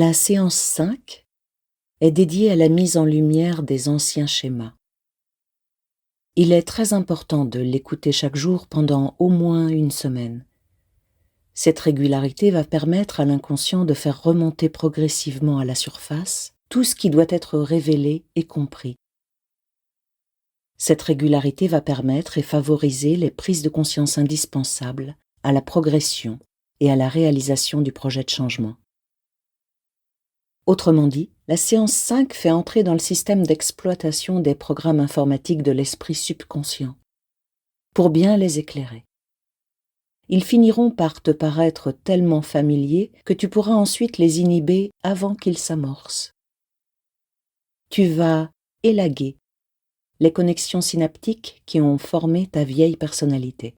La séance 5 est dédiée à la mise en lumière des anciens schémas. Il est très important de l'écouter chaque jour pendant au moins une semaine. Cette régularité va permettre à l'inconscient de faire remonter progressivement à la surface tout ce qui doit être révélé et compris. Cette régularité va permettre et favoriser les prises de conscience indispensables à la progression et à la réalisation du projet de changement. Autrement dit, la séance 5 fait entrer dans le système d'exploitation des programmes informatiques de l'esprit subconscient, pour bien les éclairer. Ils finiront par te paraître tellement familiers que tu pourras ensuite les inhiber avant qu'ils s'amorcent. Tu vas élaguer les connexions synaptiques qui ont formé ta vieille personnalité.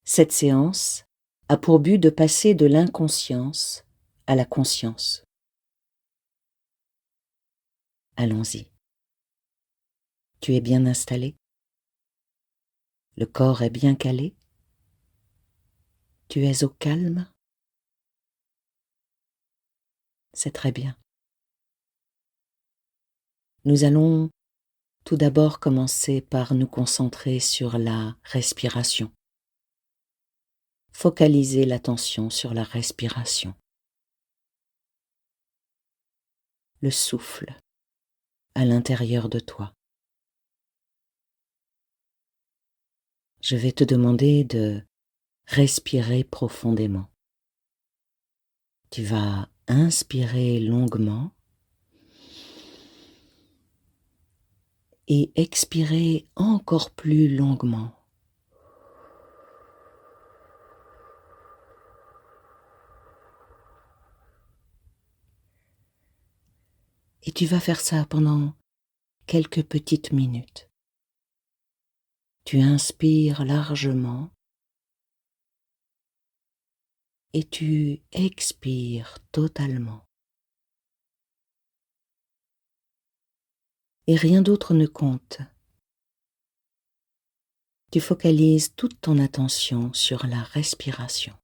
Cette séance a pour but de passer de l'inconscience à la conscience. Allons-y. Tu es bien installé? Le corps est bien calé? Tu es au calme? C'est très bien. Nous allons tout d'abord commencer par nous concentrer sur la respiration. Focaliser l'attention sur la respiration. Le souffle à l'intérieur de toi. Je vais te demander de respirer profondément. Tu vas inspirer longuement et expirer encore plus longuement. Et tu vas faire ça pendant quelques petites minutes. Tu inspires largement et tu expires totalement. Et rien d'autre ne compte. Tu focalises toute ton attention sur la respiration.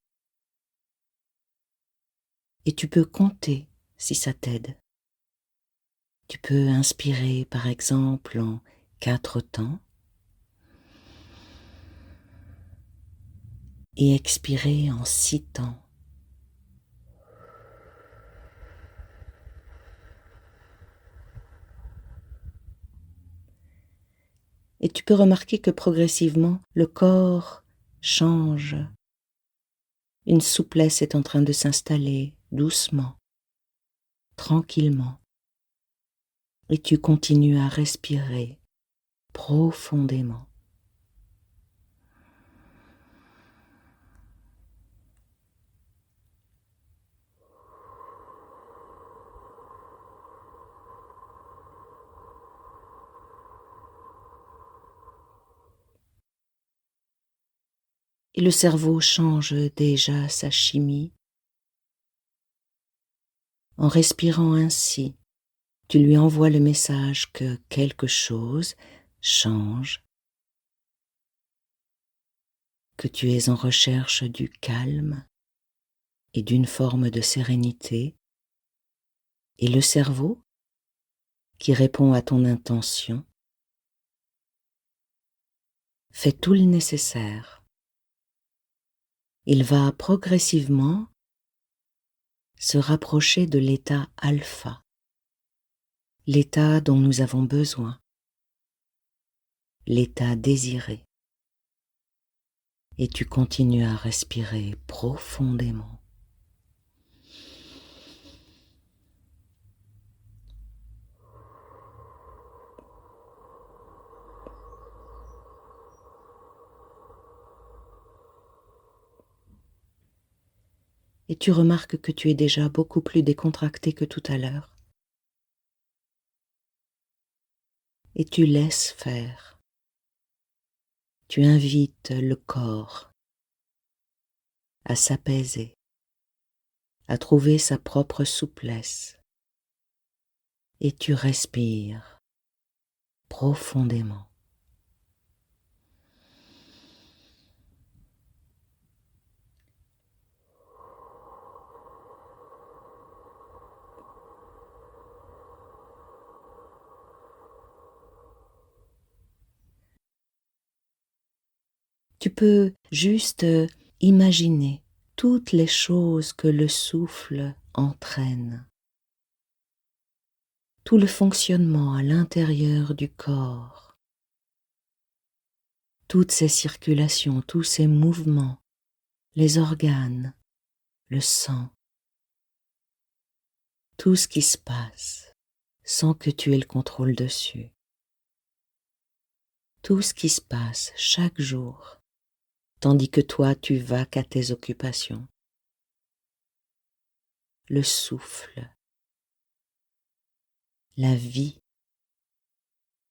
Et tu peux compter si ça t'aide. Tu peux inspirer par exemple en 4 temps et expirer en 6 temps. Et tu peux remarquer que progressivement, le corps change. Une souplesse est en train de s'installer doucement, tranquillement. Et tu continues à respirer profondément. Et le cerveau change déjà sa chimie. En respirant ainsi, tu lui envoies le message que quelque chose change, que tu es en recherche du calme et d'une forme de sérénité, et le cerveau, qui répond à ton intention, fait tout le nécessaire. Il va progressivement se rapprocher de l'état alpha, l'état dont nous avons besoin, l'état désiré. Et tu continues à respirer profondément. Et tu remarques que tu es déjà beaucoup plus décontracté que tout à l'heure. Et tu laisses faire. Tu invites le corps à s'apaiser, à trouver sa propre souplesse. Et tu respires profondément. Tu peux juste imaginer toutes les choses que le souffle entraîne, tout le fonctionnement à l'intérieur du corps, toutes ces circulations, tous ces mouvements, les organes, le sang, tout ce qui se passe sans que tu aies le contrôle dessus. Tout ce qui se passe chaque jour, tandis que toi tu vas qu'à tes occupations. Le souffle, la vie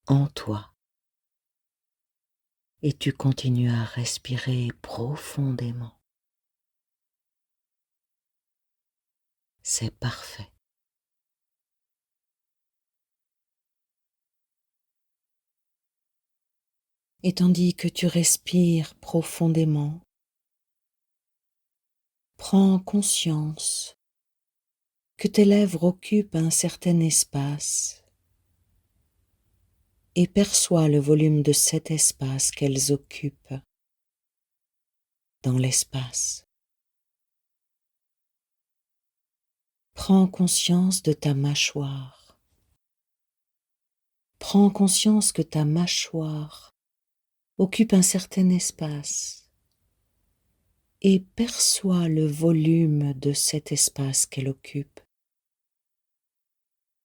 en toi. Et tu continues à respirer profondément. C'est parfait. Et tandis que tu respires profondément, prends conscience que tes lèvres occupent un certain espace et perçois le volume de cet espace qu'elles occupent dans l'espace. Prends conscience de ta mâchoire. Prends conscience que ta mâchoire occupe un certain espace et perçois le volume de cet espace qu'elle occupe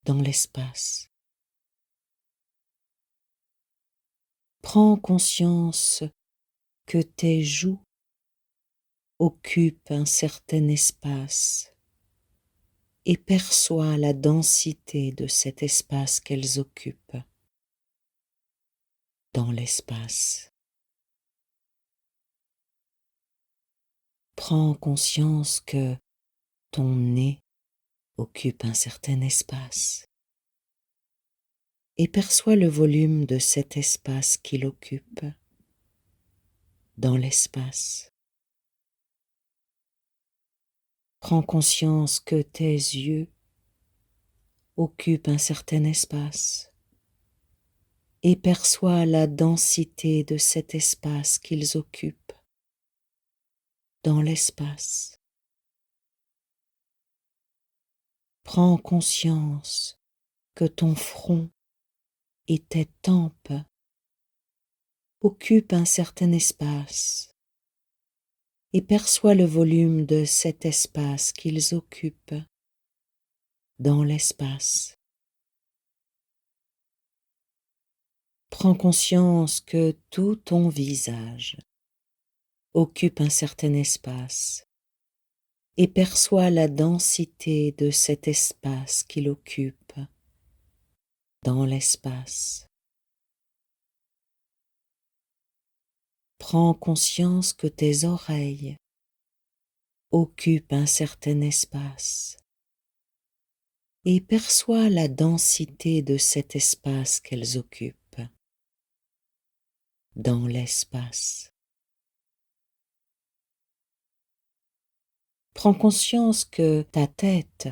dans l'espace. Prends conscience que tes joues occupent un certain espace et perçois la densité de cet espace qu'elles occupent dans l'espace. Prends conscience que ton nez occupe un certain espace et perçois le volume de cet espace qu'il occupe dans l'espace. Prends conscience que tes yeux occupent un certain espace et perçois la densité de cet espace qu'ils occupent dans l'espace. Prends conscience que ton front et tes tempes occupent un certain espace et perçois le volume de cet espace qu'ils occupent dans l'espace. Prends conscience que tout ton visage occupe un certain espace et perçois la densité de cet espace qu'il occupe dans l'espace. Prends conscience que tes oreilles occupent un certain espace et perçois la densité de cet espace qu'elles occupent dans l'espace. Prends conscience que ta tête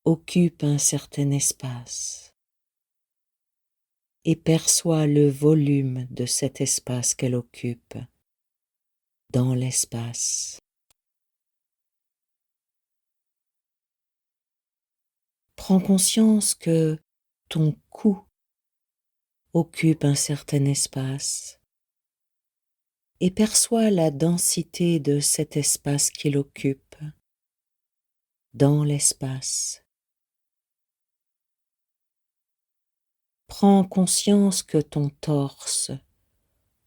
occupe un certain espace et perçois le volume de cet espace qu'elle occupe dans l'espace. Prends conscience que ton cou occupe un certain espace et perçois la densité de cet espace qu'il occupe dans l'espace. Prends conscience que ton torse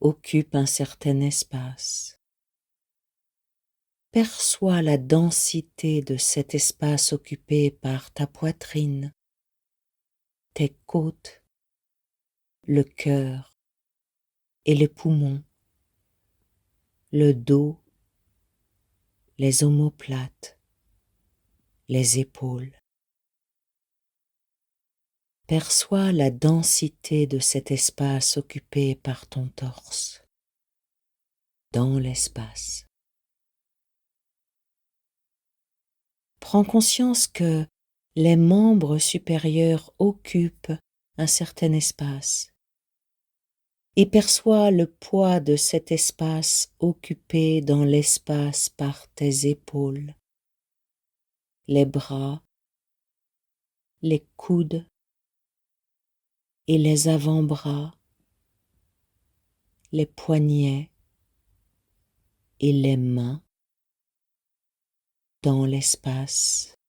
occupe un certain espace. Perçois la densité de cet espace occupé par ta poitrine, tes côtes, le cœur et les poumons, le dos, les omoplates, les épaules. Perçois la densité de cet espace occupé par ton torse dans l'espace. Prends conscience que les membres supérieurs occupent un certain espace et perçois le poids de cet espace occupé dans l'espace par tes épaules, les bras, les coudes et les avant-bras, les poignets et les mains dans l'espace.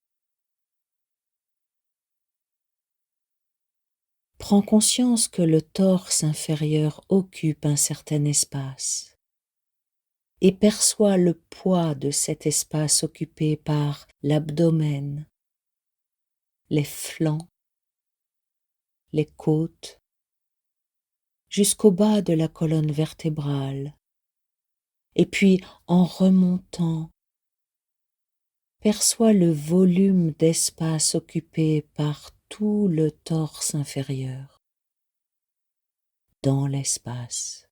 Prends conscience que le torse inférieur occupe un certain espace et perçois le poids de cet espace occupé par l'abdomen, les flancs, les côtes, jusqu'au bas de la colonne vertébrale. Et puis, en remontant, perçois le volume d'espace occupé par tout le torse inférieur, dans l'espace.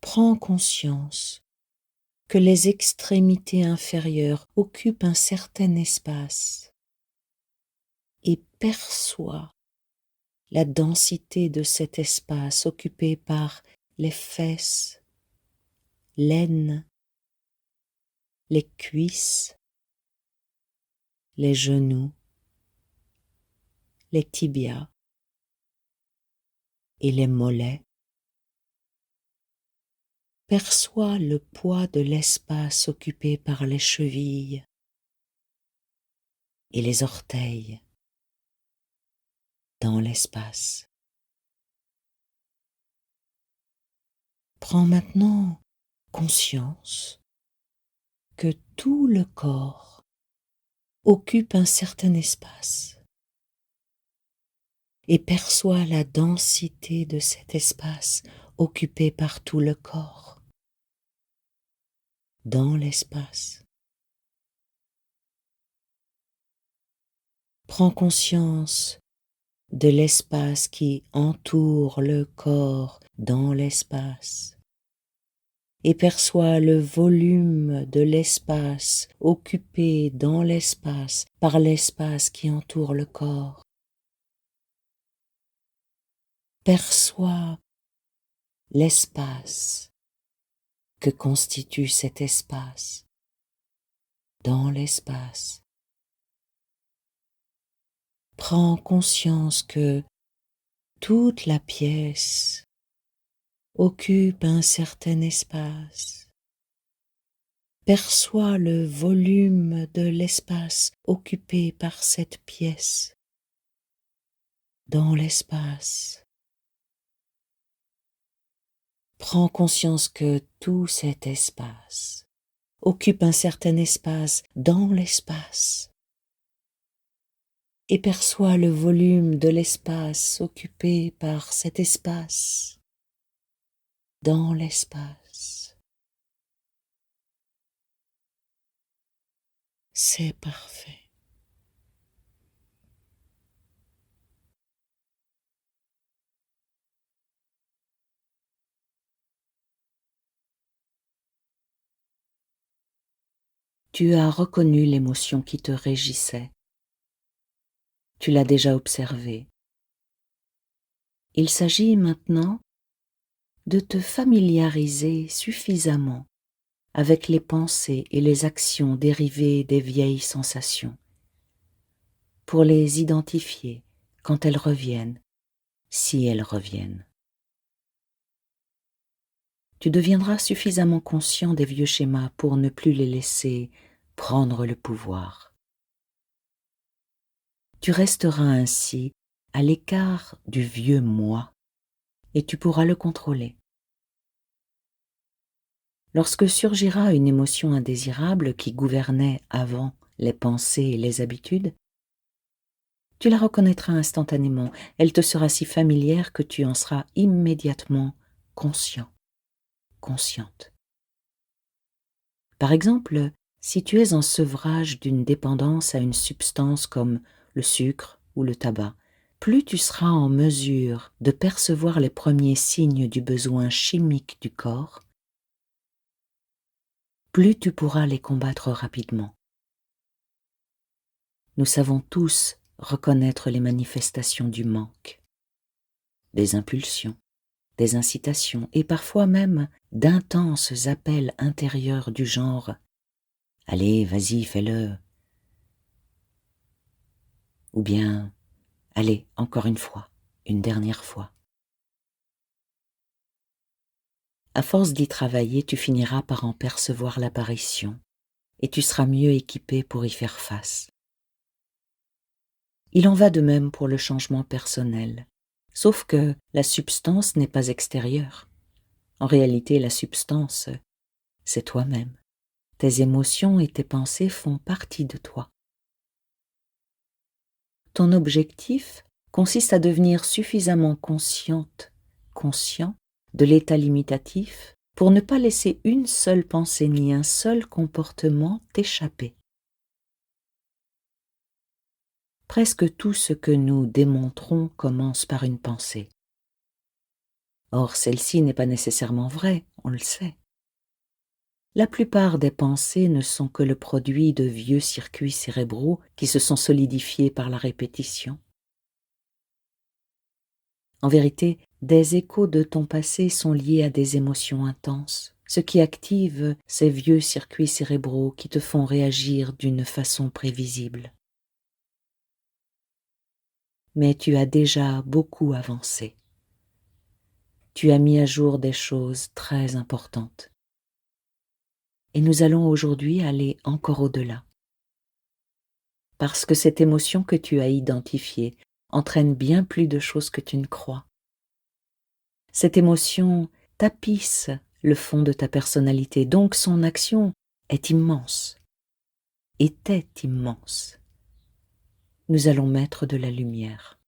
Prends conscience que les extrémités inférieures occupent un certain espace et perçois la densité de cet espace occupé par les fesses, l'aine, les cuisses, les genoux, les tibias et les mollets. Perçois le poids de l'espace occupé par les chevilles et les orteils dans l'espace. Prends maintenant conscience que tout le corps occupe un certain espace et perçois la densité de cet espace occupé par tout le corps dans l'espace. Prends conscience de l'espace qui entoure le corps dans l'espace et perçois le volume de l'espace occupé dans l'espace par l'espace qui entoure le corps. Perçois l'espace que constitue cet espace dans l'espace. Prends conscience que toute la pièce occupe un certain espace. Perçois le volume de l'espace occupé par cette pièce dans l'espace. Prends conscience que tout cet espace occupe un certain espace dans l'espace et perçois le volume de l'espace occupé par cet espace dans l'espace. C'est parfait. Tu as reconnu l'émotion qui te régissait. Tu l'as déjà observée. Il s'agit maintenant de te familiariser suffisamment avec les pensées et les actions dérivées des vieilles sensations pour les identifier quand elles reviennent, si elles reviennent. Tu deviendras suffisamment conscient des vieux schémas pour ne plus les laisser prendre le pouvoir. Tu resteras ainsi à l'écart du vieux moi et tu pourras le contrôler. Lorsque surgira une émotion indésirable qui gouvernait avant les pensées et les habitudes, tu la reconnaîtras instantanément. Elle te sera si familière que tu en seras immédiatement conscient, consciente. Par exemple, si tu es en sevrage d'une dépendance à une substance comme le sucre ou le tabac, plus tu seras en mesure de percevoir les premiers signes du besoin chimique du corps, plus tu pourras les combattre rapidement. Nous savons tous reconnaître les manifestations du manque. des impulsions, des incitations et parfois même d'intenses appels intérieurs du genre « Allez, vas-y, fais-le » ou bien « Allez, encore une fois, une dernière fois ». À force d'y travailler, tu finiras par en percevoir l'apparition et tu seras mieux équipé pour y faire face. Il en va de même pour le changement personnel, sauf que la substance n'est pas extérieure. En réalité, la substance, c'est toi-même. Tes émotions et tes pensées font partie de toi. Ton objectif consiste à devenir suffisamment consciente, conscient de l'état limitatif pour ne pas laisser une seule pensée ni un seul comportement t'échapper. Presque tout ce que nous démontrons commence par une pensée. Or, celle-ci n'est pas nécessairement vraie, on le sait. La plupart des pensées ne sont que le produit de vieux circuits cérébraux qui se sont solidifiés par la répétition. En vérité, des échos de ton passé sont liés à des émotions intenses, ce qui active ces vieux circuits cérébraux qui te font réagir d'une façon prévisible. Mais tu as déjà beaucoup avancé. Tu as mis à jour des choses très importantes. Et nous allons aujourd'hui aller encore au-delà. Parce que cette émotion que tu as identifiée entraîne bien plus de choses que tu ne crois. Cette émotion tapisse le fond de ta personnalité, donc son action est immense, était immense. Nous allons mettre de la lumière.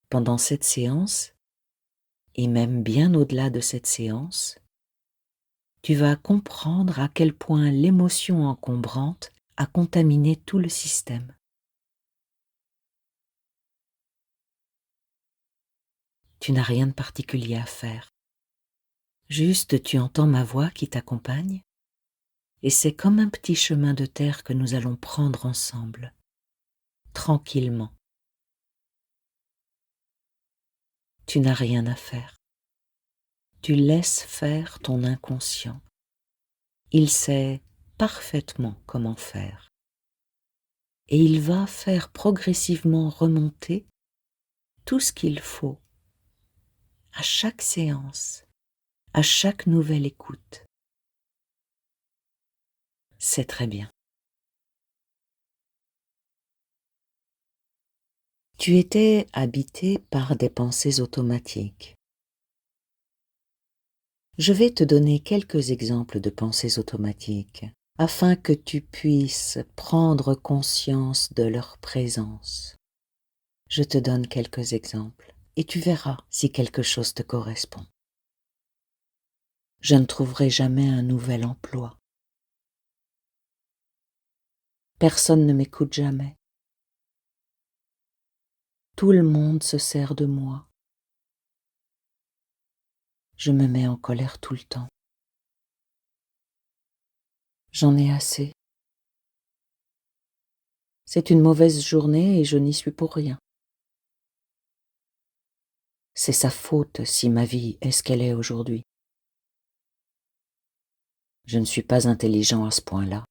Pendant cette séance, et même bien au-delà de cette séance, tu vas comprendre à quel point l'émotion encombrante a contaminé tout le système. Tu n'as rien de particulier à faire. Juste tu entends ma voix qui t'accompagne, et c'est comme un petit chemin de terre que nous allons prendre ensemble, tranquillement. Tu n'as rien à faire. Tu laisses faire ton inconscient. Il sait parfaitement comment faire. Et il va faire progressivement remonter tout ce qu'il faut à chaque séance, à chaque nouvelle écoute. C'est très bien. Tu étais habité par des pensées automatiques. Je vais te donner quelques exemples de pensées automatiques afin que tu puisses prendre conscience de leur présence. Je te donne quelques exemples et tu verras si quelque chose te correspond. Je ne trouverai jamais un nouvel emploi. Personne ne m'écoute jamais. Tout le monde se sert de moi. Je me mets en colère tout le temps. J'en ai assez. C'est une mauvaise journée et je n'y suis pour rien. C'est sa faute si ma vie est ce qu'elle est aujourd'hui. Je ne suis pas intelligent à ce point-là.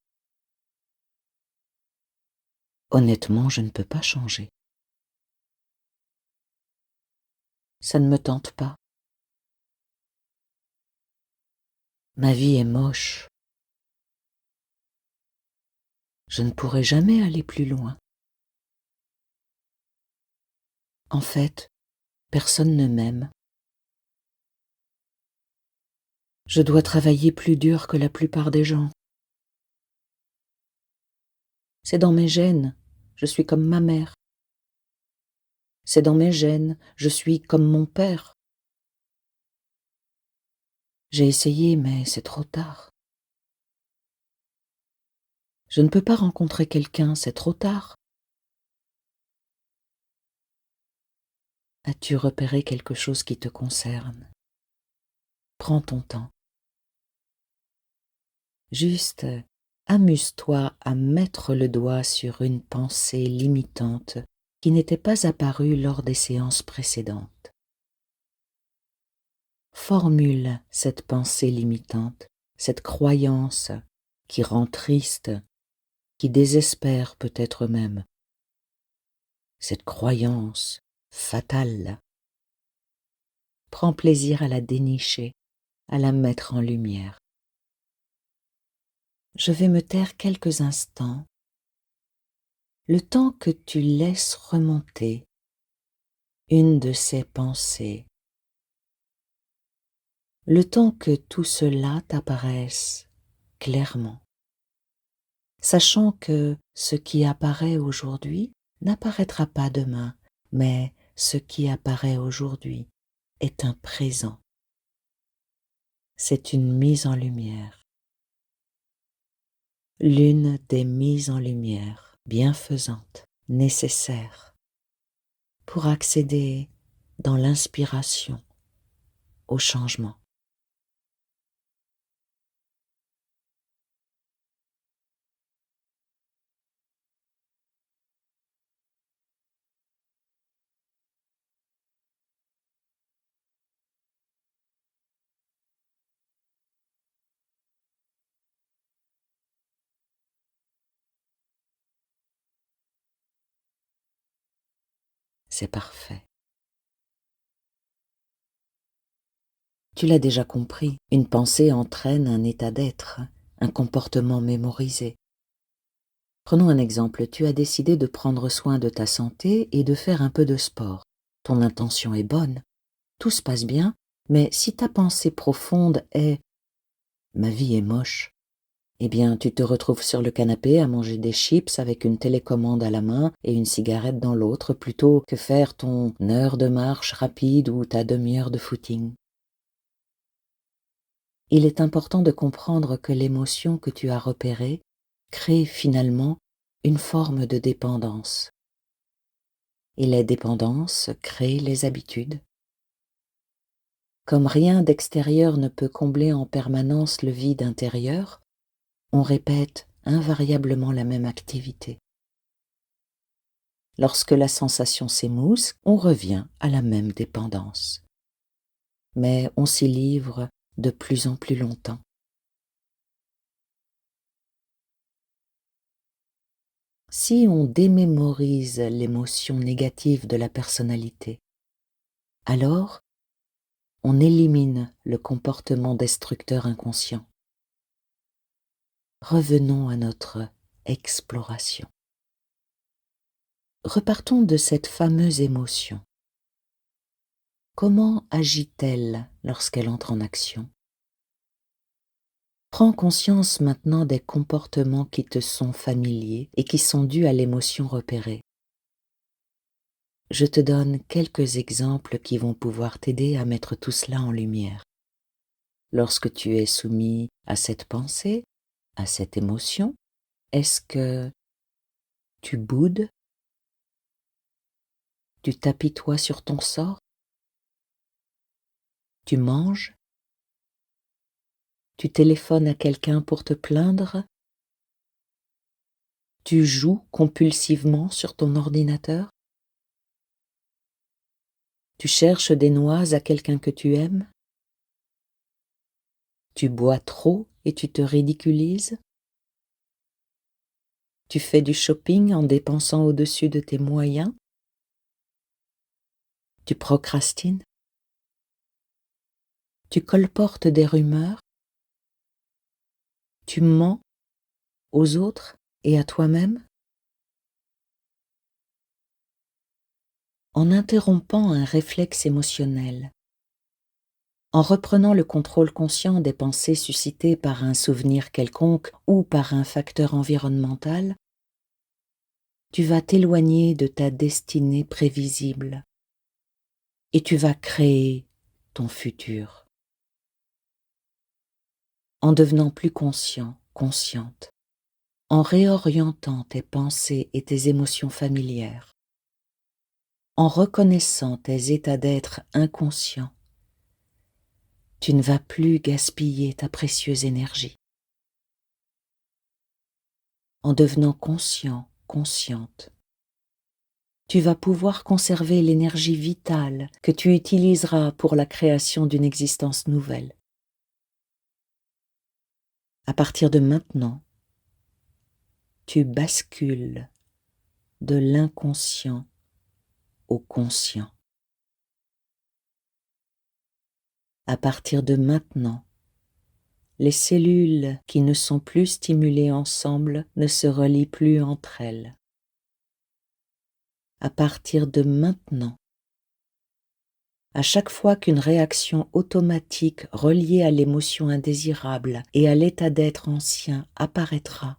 Honnêtement, je ne peux pas changer. Ça ne me tente pas. Ma vie est moche. Je ne pourrai jamais aller plus loin. En fait, personne ne m'aime. Je dois travailler plus dur que la plupart des gens. C'est dans mes gènes, je suis comme ma mère. C'est dans mes gènes, je suis comme mon père. J'ai essayé, mais c'est trop tard. Je ne peux pas rencontrer quelqu'un, c'est trop tard. As-tu repéré quelque chose qui te concerne? Prends ton temps. Juste, amuse-toi à mettre le doigt sur une pensée limitante qui n'était pas apparue lors des séances précédentes. Formule cette pensée limitante, cette croyance qui rend triste, qui désespère peut-être même, cette croyance fatale. Prends plaisir à la dénicher, à la mettre en lumière. Je vais me taire quelques instants, le temps que tu laisses remonter une de ces pensées, le temps que tout cela t'apparaisse clairement, sachant que ce qui apparaît aujourd'hui n'apparaîtra pas demain, mais ce qui apparaît aujourd'hui est un présent. C'est une mise en lumière. L'une des mises en lumière bienfaisantes, nécessaires, pour accéder dans l'inspiration au changement. C'est parfait. Tu l'as déjà compris, une pensée entraîne un état d'être, un comportement mémorisé. Prenons un exemple, tu as décidé de prendre soin de ta santé et de faire un peu de sport. Ton intention est bonne, tout se passe bien, mais si ta pensée profonde est « ma vie est moche », eh bien tu te retrouves sur le canapé à manger des chips avec une télécommande à la main et une cigarette dans l'autre plutôt que faire ton heure de marche rapide ou ta demi-heure de footing. Il est important de comprendre que l'émotion que tu as repérée crée finalement une forme de dépendance. Et les dépendances créent les habitudes. Comme rien d'extérieur ne peut combler en permanence le vide intérieur, on répète invariablement la même activité. Lorsque la sensation s'émousse, on revient à la même dépendance. Mais on s'y livre de plus en plus longtemps. Si on démémorise l'émotion négative de la personnalité, alors on élimine le comportement destructeur inconscient. Revenons à notre exploration. Repartons de cette fameuse émotion. Comment agit-elle lorsqu'elle entre en action? Prends conscience maintenant des comportements qui te sont familiers et qui sont dus à l'émotion repérée. Je te donne quelques exemples qui vont pouvoir t'aider à mettre tout cela en lumière. Lorsque tu es soumis à cette pensée, à cette émotion, est-ce que tu boudes? Tu t'apitoies sur ton sort? Tu manges? Tu téléphones à quelqu'un pour te plaindre? Tu joues compulsivement sur ton ordinateur? Tu cherches des noises à quelqu'un que tu aimes? Tu bois trop et tu te ridiculises? Tu fais du shopping en dépensant au-dessus de tes moyens? Tu procrastines? Tu colportes des rumeurs? Tu mens aux autres et à toi-même? En interrompant un réflexe émotionnel, en reprenant le contrôle conscient des pensées suscitées par un souvenir quelconque ou par un facteur environnemental, tu vas t'éloigner de ta destinée prévisible et tu vas créer ton futur. En devenant plus conscient, consciente, en réorientant tes pensées et tes émotions familières, en reconnaissant tes états d'être inconscients, tu ne vas plus gaspiller ta précieuse énergie. En devenant conscient, consciente, tu vas pouvoir conserver l'énergie vitale que tu utiliseras pour la création d'une existence nouvelle. À partir de maintenant, tu bascules de l'inconscient au conscient. À partir de maintenant, les cellules qui ne sont plus stimulées ensemble ne se relient plus entre elles. À partir de maintenant, à chaque fois qu'une réaction automatique reliée à l'émotion indésirable et à l'état d'être ancien apparaîtra,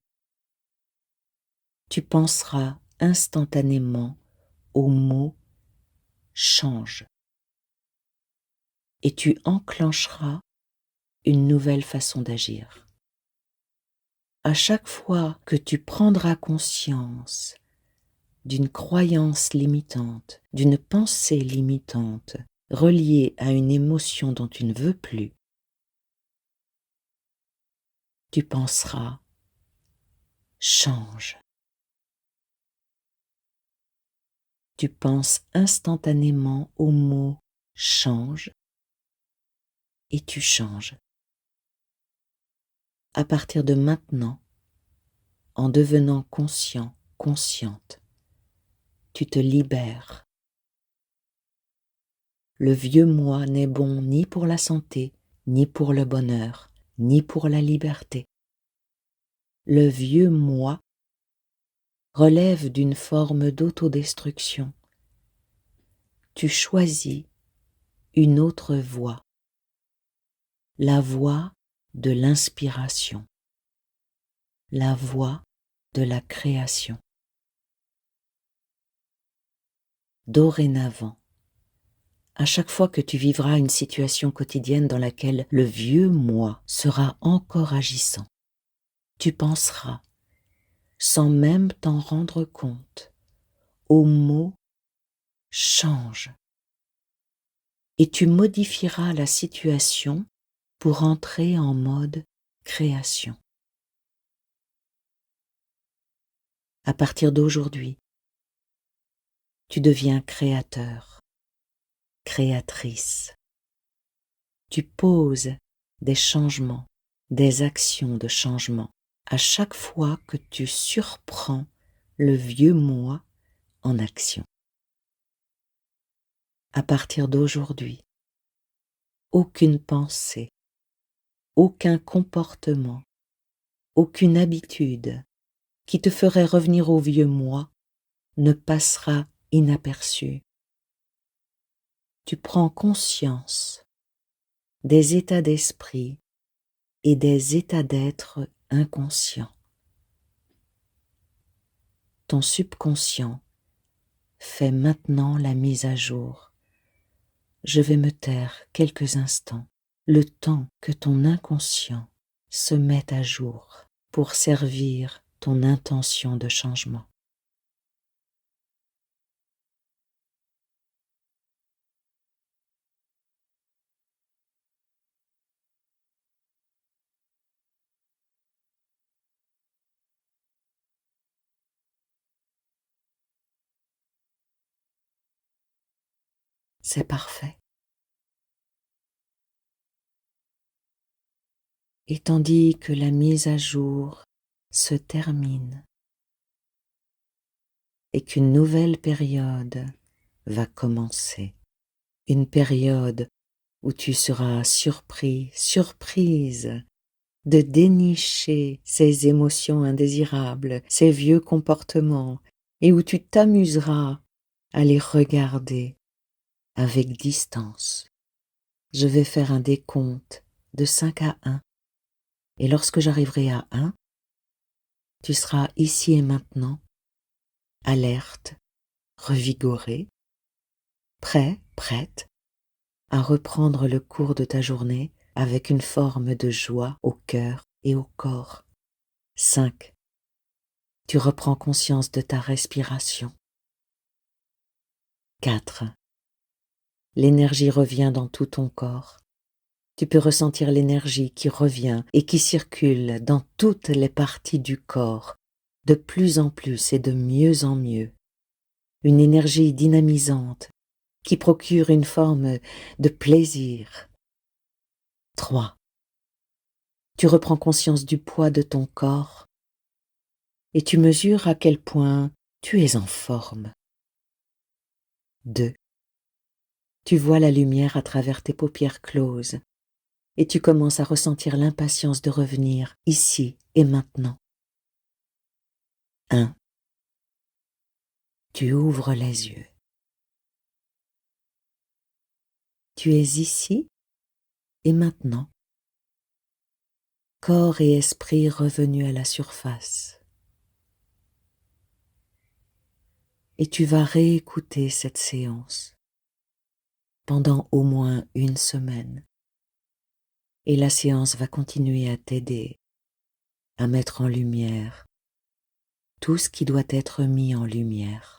tu penseras instantanément au mot « change » et tu enclencheras une nouvelle façon d'agir. À chaque fois que tu prendras conscience d'une croyance limitante, d'une pensée limitante reliée à une émotion dont tu ne veux plus, tu penseras « change ». Tu penses instantanément au mot « change » et tu changes. À partir de maintenant, en devenant conscient, consciente, tu te libères. Le vieux moi n'est bon ni pour la santé, ni pour le bonheur, ni pour la liberté. Le vieux moi relève d'une forme d'autodestruction. Tu choisis une autre voie, la voie de l'inspiration, la voie de la création. Dorénavant, à chaque fois que tu vivras une situation quotidienne dans laquelle le vieux moi sera encore agissant, tu penseras, sans même t'en rendre compte, au mot « change » et tu modifieras la situation pour entrer en mode création. À partir d'aujourd'hui, tu deviens créateur, créatrice. Tu poses des changements, des actions de changement à chaque fois que tu surprends le vieux moi en action. À partir d'aujourd'hui, aucune pensée, aucun comportement, aucune habitude qui te ferait revenir au vieux moi ne passera inaperçu. Tu prends conscience des états d'esprit et des états d'être inconscients. Ton subconscient fait maintenant la mise à jour. Je vais me taire quelques instants, le temps que ton inconscient se mette à jour pour servir ton intention de changement. C'est parfait. Et tandis que la mise à jour se termine et qu'une nouvelle période va commencer, une période où tu seras surpris, surprise de dénicher ces émotions indésirables, ces vieux comportements, et où tu t'amuseras à les regarder avec distance. Je vais faire un décompte de 5 à 1, et lorsque j'arriverai à 1, tu seras ici et maintenant, alerte, revigoré, prêt, prête à reprendre le cours de ta journée avec une forme de joie au cœur et au corps. 5. Tu reprends conscience de ta respiration. 4. L'énergie revient dans tout ton corps. Tu peux ressentir l'énergie qui revient et qui circule dans toutes les parties du corps, de plus en plus et de mieux en mieux. une énergie dynamisante qui procure une forme de plaisir. 3. Tu reprends conscience du poids de ton corps et tu mesures à quel point tu es en forme. 2. Tu vois la lumière à travers tes paupières closes et tu commences à ressentir l'impatience de revenir ici et maintenant. 1. Tu ouvres les yeux. Tu es ici et maintenant. Corps et esprit revenus à la surface. Et tu vas réécouter cette séance pendant au moins une semaine. Et la séance va continuer à t'aider à mettre en lumière tout ce qui doit être mis en lumière.